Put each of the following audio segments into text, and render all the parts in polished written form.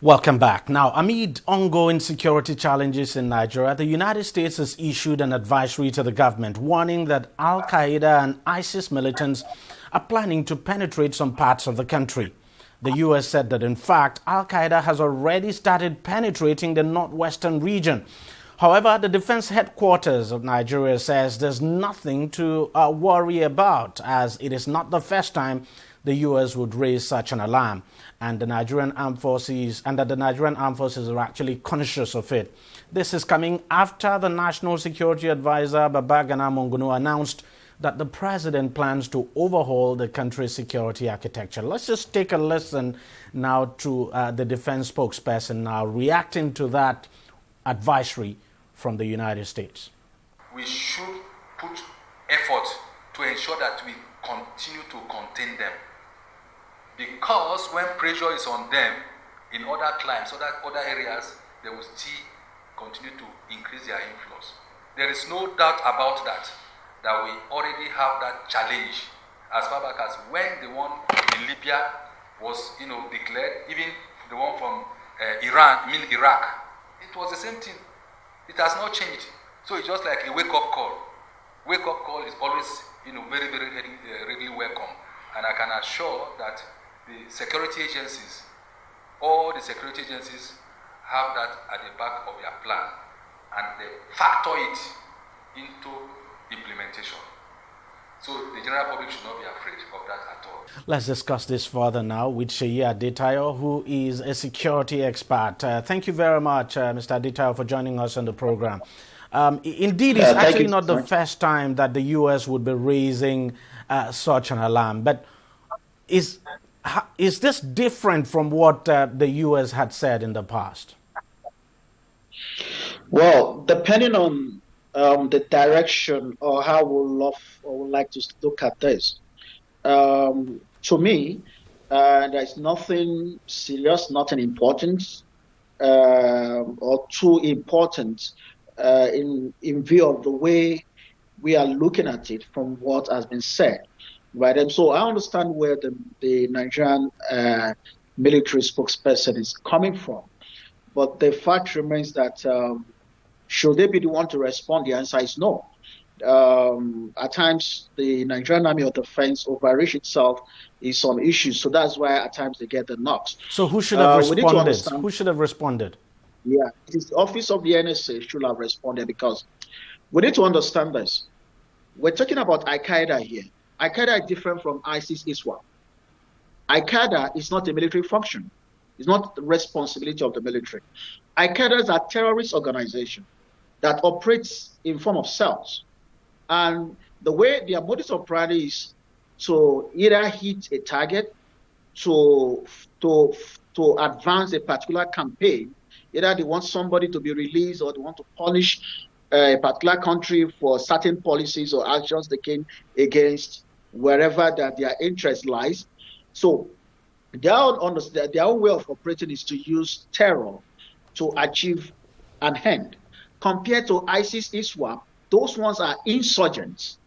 Welcome back. Now, amid ongoing security challenges in Nigeria, the United States has issued an advisory to the government warning that Al-qaeda and ISIS militants are planning to penetrate some parts of the country. The U.S. said that, in fact, Al-qaeda has already started penetrating the northwestern region. However, the defense headquarters of Nigeria says there's nothing to worry about, as it is not the first time the U.S. would raise such an alarm, and the Nigerian Armed Forces are actually conscious of it. This is coming after the National Security Advisor Babagana Monguno announced that the president plans to overhaul the country's security architecture. Let's just take a listen now to the defense spokesperson now reacting to that advisory from the United States. We should put effort to ensure that we continue to contain them. Because when pressure is on them in other climes, other areas, they will still continue to increase their influence. There is no doubt about that we already have that challenge as far back as when the one in Libya was declared, even the one from Iraq, it was the same thing. It has not changed. So it's just like a wake-up call. Wake-up call is always very, very readily welcome. And I can assure that the security agencies, all the security agencies have that at the back of their plan, and they factor it into implementation. So the general public should not be afraid of that at all. Let's discuss this further now with Seyi Adetayo, who is a security expert. Thank you very much, Mr. Adetayo, for joining us on the program. Indeed, it's actually not the first time that the U.S. would be raising such an alarm, but is this different from what the U.S. had said in the past? Well, depending on the direction or how we would like to look at this, to me, there's nothing serious, nothing important, or too important in view of the way we are looking at it from what has been said. Right, and so I understand where the Nigerian military spokesperson is coming from, but the fact remains that should they be the one to respond, the answer is no. At times, the Nigerian Army of Defense overreach itself in some issues, so that's why at times they get the knocks. So who should have responded? Who should have responded? Yeah, it is the office of the NSA should have responded, because we need to understand this. We're talking about Al-qaeda here. Al-qaeda is different from ISIS-ISWAP. Al-qaeda is not a military function. It's not the responsibility of the military. Al-qaeda is a terrorist organization that operates in form of cells. And the way their modus operandi is to either hit a target, to advance a particular campaign. Either they want somebody to be released, or they want to punish a particular country for certain policies or actions they came against wherever that their interest lies. So their own way of operating is to use terror to achieve an end. Compared to ISIS-ISWAP, those ones are insurgents.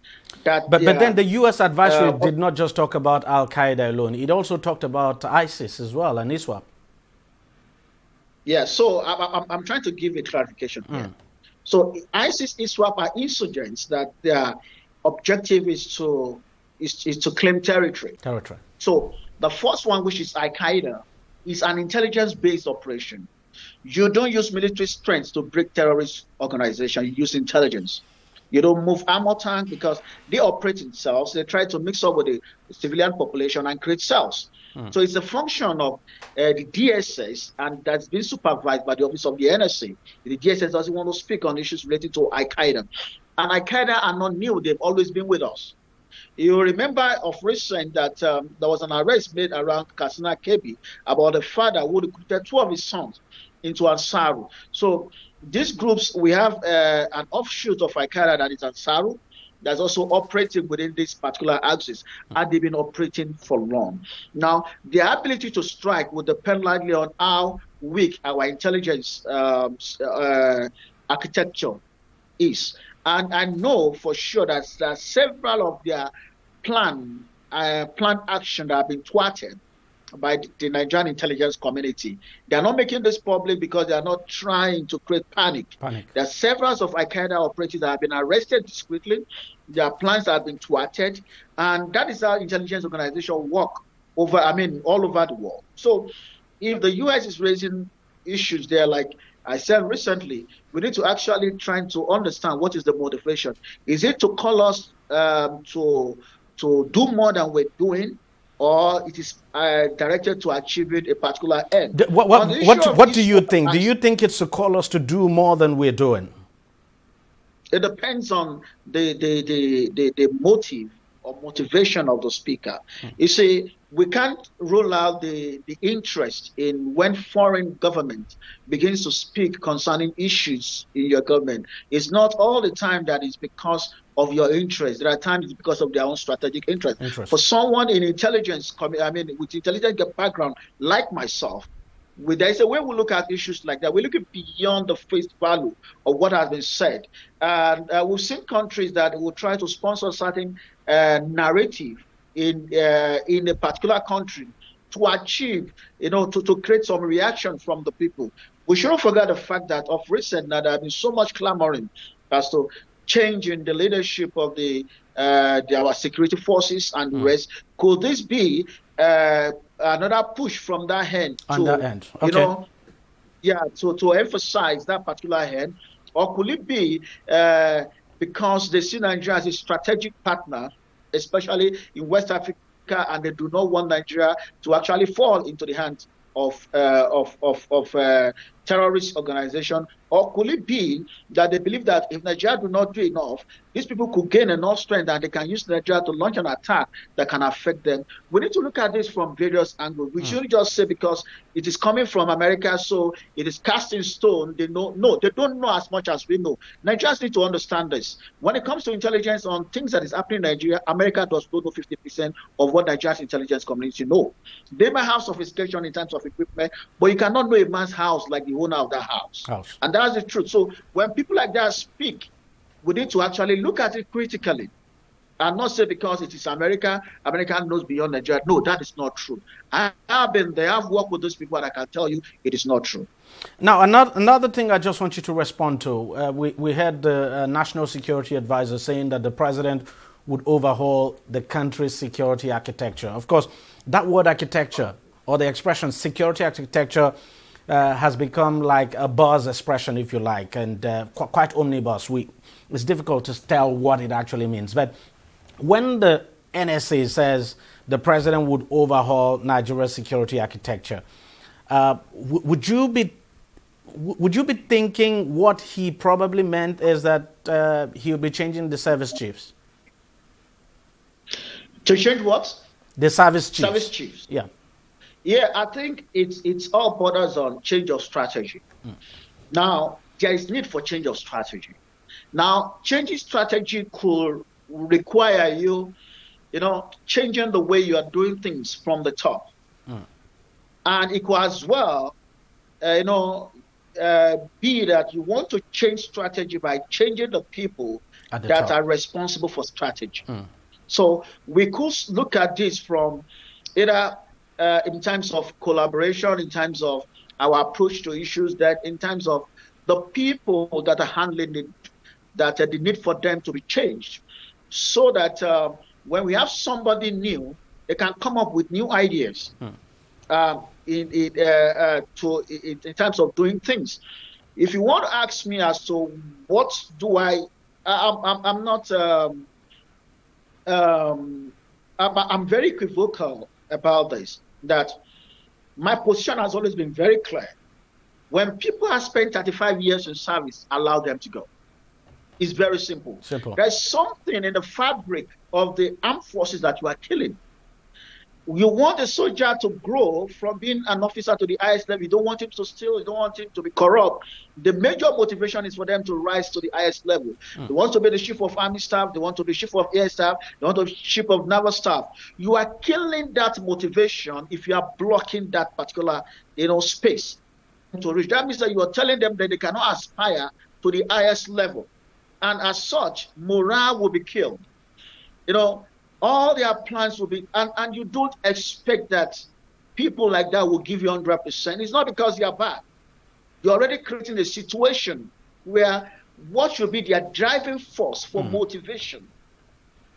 But then the U.S. advisory did not just talk about Al-qaeda alone. It also talked about ISIS as well and ISWAP. Yeah, so I'm trying to give a clarification here. So ISIS-ISWAP are insurgents that their objective is to claim territory. So the first one, which is Al-qaeda, is an intelligence-based operation. You don't use military strength to break terrorist organization. You use intelligence. You don't move armor tank because they operate in cells. They try to mix up with the civilian population and create cells. So it's a function of the DSS, and that's been supervised by the office of the NSA. The DSS doesn't want to speak on issues related to Al-qaeda. And Al-qaeda are not new. They've always been with us. You remember of recent that there was an arrest made around Katsina Kebbi about a father who recruited 2 of his sons into Ansaru. So these groups, we have an offshoot of Al-qaeda that is Ansaru, that's also operating within this particular axis, and they've been operating for long. Now, the ability to strike will depend largely on how weak our intelligence architecture is. And I know for sure that several of their planned action that have been thwarted by the Nigerian intelligence community. They are not making this public because they are not trying to create panic. There are several of Al-qaeda operatives that have been arrested discreetly. Their plans have been thwarted, and that is how intelligence organizations work all over the world. So if the U.S. is raising issues there, like I said recently, we need to actually try to understand what is the motivation. Is it to call us to do more than we're doing, or it is directed to achieving a particular end? What do you think? Do you think it's to call us to do more than we're doing? It depends on the motive or motivation of the speaker. You see, we can't rule out the interest in when foreign government begins to speak concerning issues in your government. It's not all the time that it's because of your interest. There are times it's because of their own strategic interest. For someone in intelligence, with intelligence background like myself, there is a way we look at issues like that. We're looking beyond the face value of what has been said. And we've seen countries that will try to sponsor certain narrative in a particular country to achieve, to create some reaction from the people. We shouldn't forget the fact that of recent there has been so much clamoring as to change in the leadership of our security forces and the rest. Could this be another push from that end to emphasize that particular end, or could it be because they see Nigeria as a strategic partner, especially in West Africa, and they do not want Nigeria to actually fall into the hands of terrorist organization? Or could it be that they believe that if Nigeria do not do enough, these people could gain enough strength and they can use Nigeria to launch an attack that can affect them? We need to look at this from various angles. We shouldn't just say because it is coming from America, so it is cast in stone. They don't know as much as we know. Nigerians need to understand this. When it comes to intelligence on things that is happening in Nigeria, America does not know 50% of what Nigeria's intelligence community know. They may have sophistication in terms of equipment, but you cannot know a man's house like the owner of that house. And that's the truth. So when people like that speak, we need to actually look at it critically and not say because it is America knows beyond Nigeria. No, that is not true. I have been there, I've worked with those people, and I can tell you it is not true. Now, another thing I just want you to respond to. We had the National Security Advisor saying that the president would overhaul the country's security architecture. Of course, that word architecture, or the expression security architecture, has become like a buzz expression, if you like, and quite omnibus. It's difficult to tell what it actually means. But when the NSA says the president would overhaul Nigeria's security architecture, would you be thinking what he probably meant is that he would be changing the service chiefs? To change what? The service chiefs. Service chiefs. Yeah. Yeah, I think it's all borders on change of strategy. Now, there is need for change of strategy. Now, changing strategy could require you, changing the way you are doing things from the top. And it could as well, be that you want to change strategy by changing the people that are responsible for strategy. So we could look at this from either in terms of collaboration, in terms of our approach to issues, that in terms of the people that are handling it, that the need for them to be changed, so that when we have somebody new, they can come up with new ideas in terms of doing things. If you want to ask me as to what do I'm not. I'm very equivocal about this. That my position has always been very clear. When people have spent 35 years in service, allow them to go. It's very simple. There's something in the fabric of the armed forces that you are killing. You want a soldier to grow from being an officer to the highest level. You don't want him to steal. You don't want him to be corrupt. The major motivation is for them to rise to the highest level. They want to be the chief of army staff. They want to be chief of air staff. They want to be chief of naval staff. You are killing that motivation if you are blocking that particular, space to reach. That means that you are telling them that they cannot aspire to the highest level, and as such, morale will be killed. All their plans will be, and you don't expect that people like that will give you 100%, it's not because they are bad. You're already creating a situation where what should be their driving force for motivation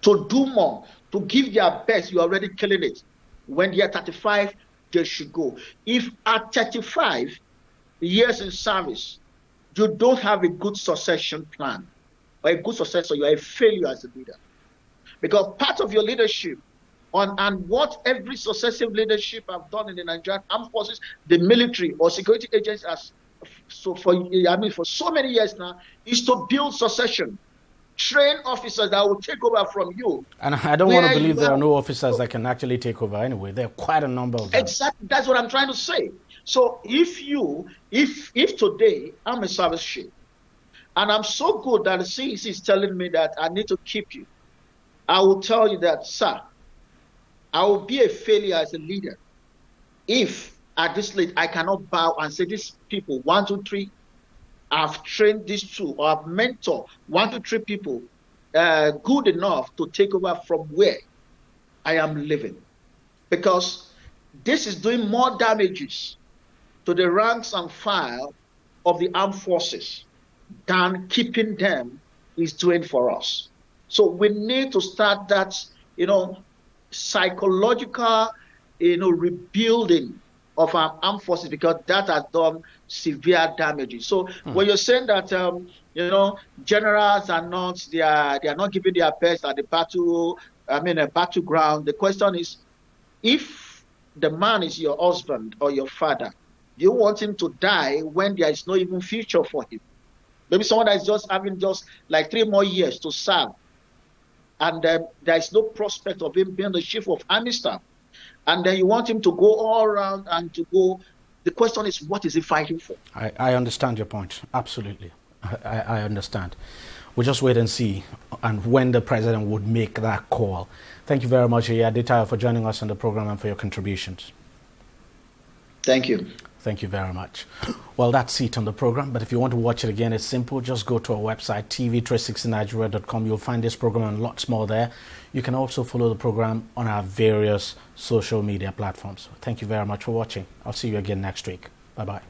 to do more, to give their best, you're already killing it. When they are 35, they should go. If at 35 years in service, you don't have a good succession plan or a good successor, you are a failure as a leader. Because part of your leadership and what every successive leadership have done in the Nigerian armed forces, the military or security agents for so many years now, is to build succession. Train officers that will take over from you. And I don't want to believe there are no officers that can actually take over anyway. There are quite a number of them. Exactly. That's what I'm trying to say. So if today I'm a service chief and I'm so good that the CEC is telling me that I need to keep you, I will tell you that, sir, I will be a failure as a leader if at this late I cannot bow and say these people 1, 2, 3. I've trained these 2 or I've mentored 1, 2, 3 people good enough to take over from where I am living. Because this is doing more damages to the ranks and file of the armed forces than keeping them is doing for us. So we need to start that, psychological, rebuilding of our armed forces, because that has done severe damages. So when you're saying that generals are not they are not giving their best at the battleground, the question is, if the man is your husband or your father, you want him to die when there is no even future for him. Maybe someone that is just having like 3 more years to serve, and there is no prospect of him being the chief of army staff. And then you want him to go all around and to go. The question is, what is he fighting for? I understand your point. Absolutely. I understand. We'll just wait and see and when the president would make that call. Thank you very much, DEJI360, for joining us on the program and for your contributions. Thank you. Thank you very much. Well, that's it on the program. But if you want to watch it again, it's simple. Just go to our website, tv360nigeria.com. You'll find this program and lots more there. You can also follow the program on our various social media platforms. Thank you very much for watching. I'll see you again next week. Bye-bye.